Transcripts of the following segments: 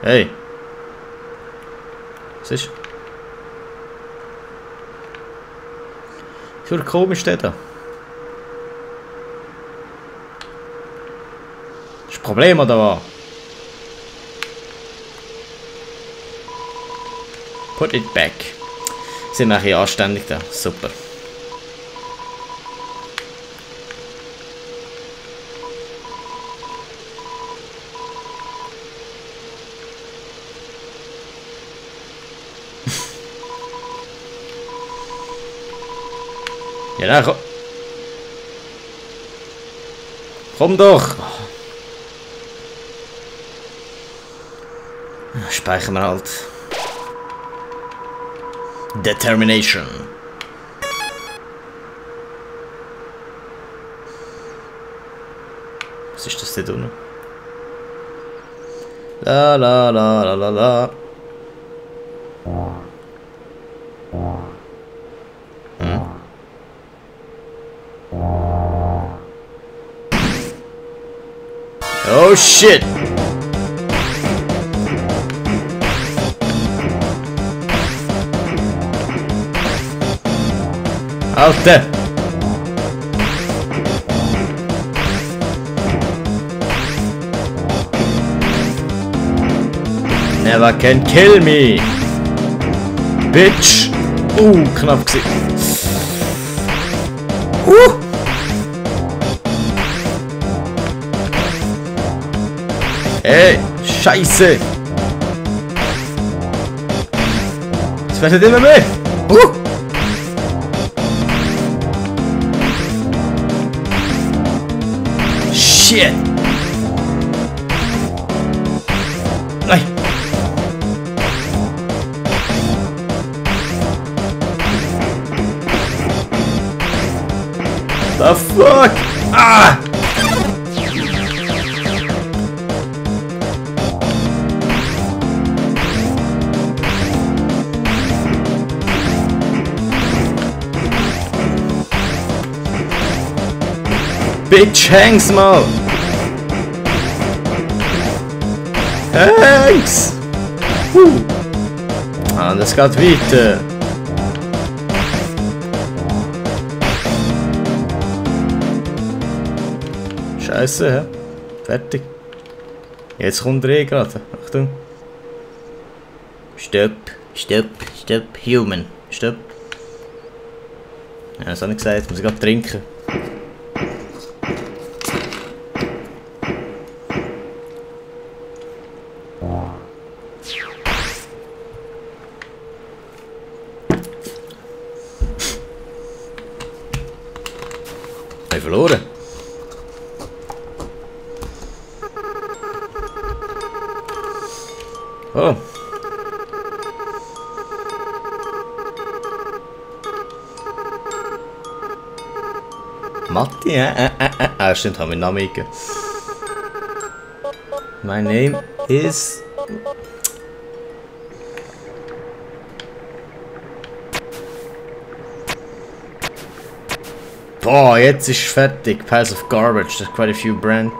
Hey. Was ist? Wie komisch der da? Ist ein Problem oder was? Put it back. Sind wir ein bisschen anständig da. Super. Ja, dann komm. Komm doch! Speichern wir halt. Determination. Was ist das denn unten? La la la la la la. Oh shit! Alter! Never can kill me! Bitch! Knapp gewesen. Ey, Scheiße! Es wird immer mehr! Shit! Nein! The fuck? Ah! Bitch, Hanks mal! Hanks! Ah, das geht weiter. Scheiße, hä? Fertig. Jetzt kommt er gerade. Achtung. Stopp, stopp, stopp, human. Stopp. Ja, das habe ich gesagt, jetzt muss ich gerade trinken. Verloren. Oh. Matti, stimmt, haben wir den Namen gegeben. My name is... Boah, jetzt ist fertig. Piles of Garbage. There's quite a few brand.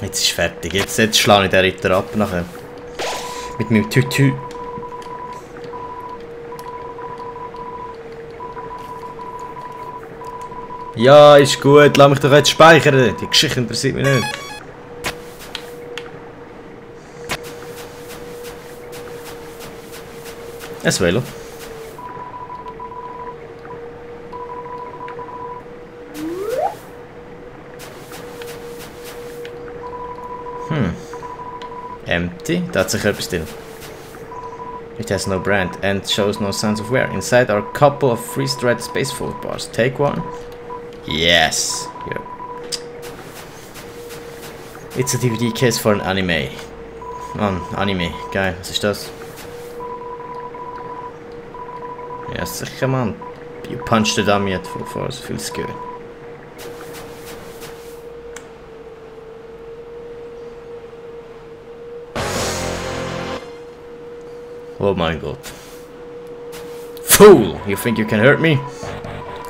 Jetzt ist fertig. Jetzt schlage ich den Ritter ab nachher. Mit meinem Tütü. Ja, ist gut. Lass mich doch jetzt speichern. Die Geschichte interessiert mich nicht. Ein Velo. Empty. Da hat sich etwas drin. It has no brand and shows no signs of wear. Inside are a couple of freeze-dried space food bars. Take one. Yes. Here. It's a DVD case for an anime. Mann, Anime. Geil. Was ist das? Ja, sicher, Mann. You punched the dummy at full force. Feels good. Oh my god. Fool! You think you can hurt me?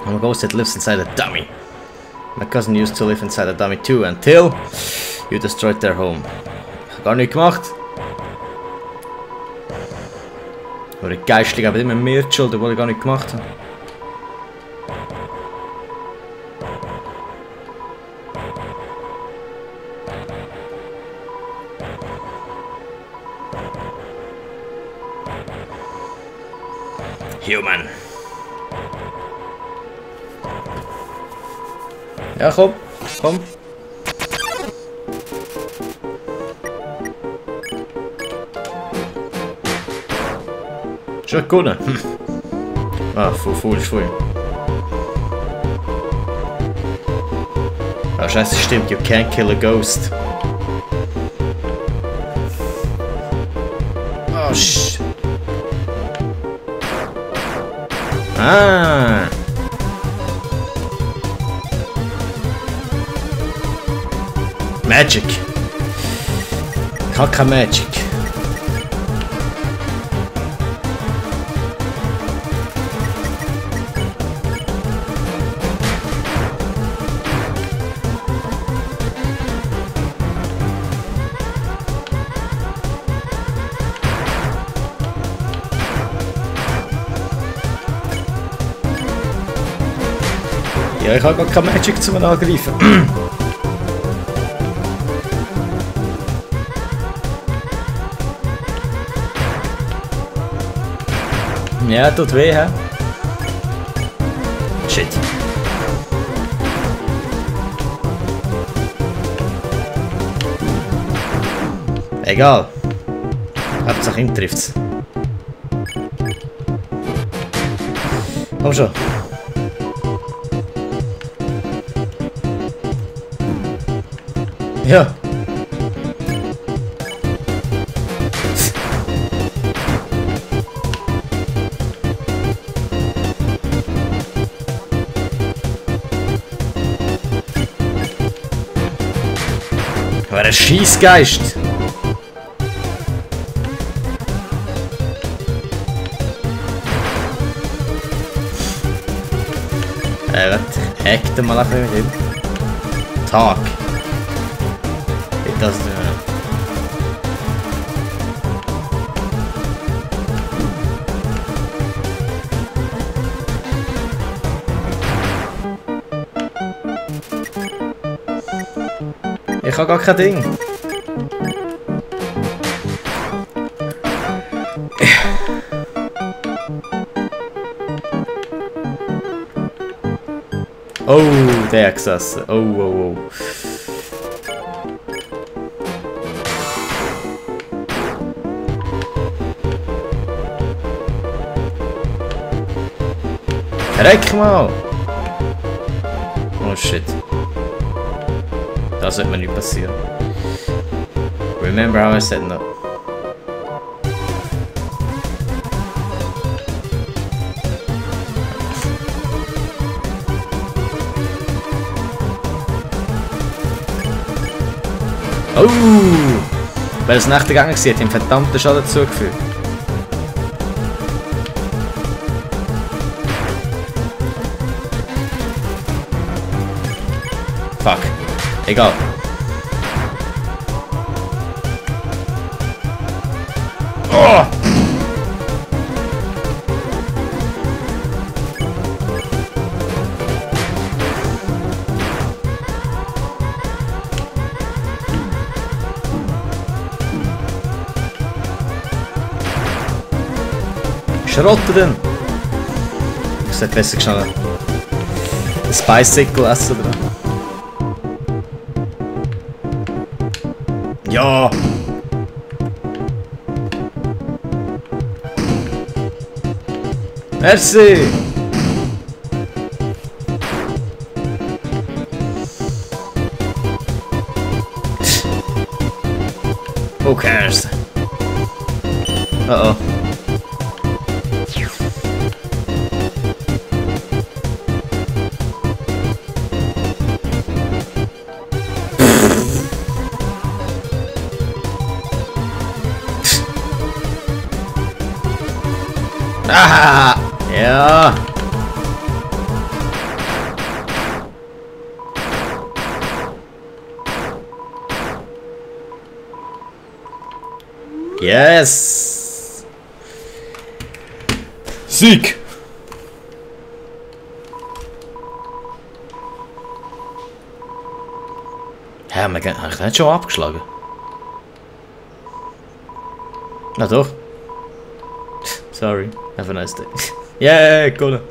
I'm a ghost that lives inside a dummy. My cousin used to live inside a dummy too until... You destroyed their home. Ich hab gar nichts gemacht. Oder geistlich, aber immer mehr die Schuld, obwohl ich gar nicht gemacht habe. Human. Ja, komm. Komm. Schon gewonnen. Ah, foolish for you. Ah, scheiße, stimmt. You can't kill a ghost. Oh, shit. Ah. Magic. Kaka Magic. Ja, ich habe gar kein Magic zum Angreifen. Ja, tut weh, hä? Shit. Egal. Hauptsache ihn trifft's. Komm schon. Ja. Aber ein Schießgeist. Warte, hackte mal ein bisschen mit ihm. Tag. Das ich habe gar kein Ding. Oh, der gesessen. Oh, oh, oh. Reck mal! Oh shit. Das wird mir nicht passieren. Remember how I said no. Oh! Weil es nach der Gang war, hat ihm verdammten Schaden zugefügt. Fuck. Egal. Oh! Schrotten denn! Ich sollte besser schnell ein Spice-Sickle essen oder? Ja! Merci! Who cares? Uh-oh. Ah! Ja! Yes! Sieg! Hä, habe ich nicht schon abgeschlagen? Na doch. Sorry, have a nice day. Yeah, gewonnen.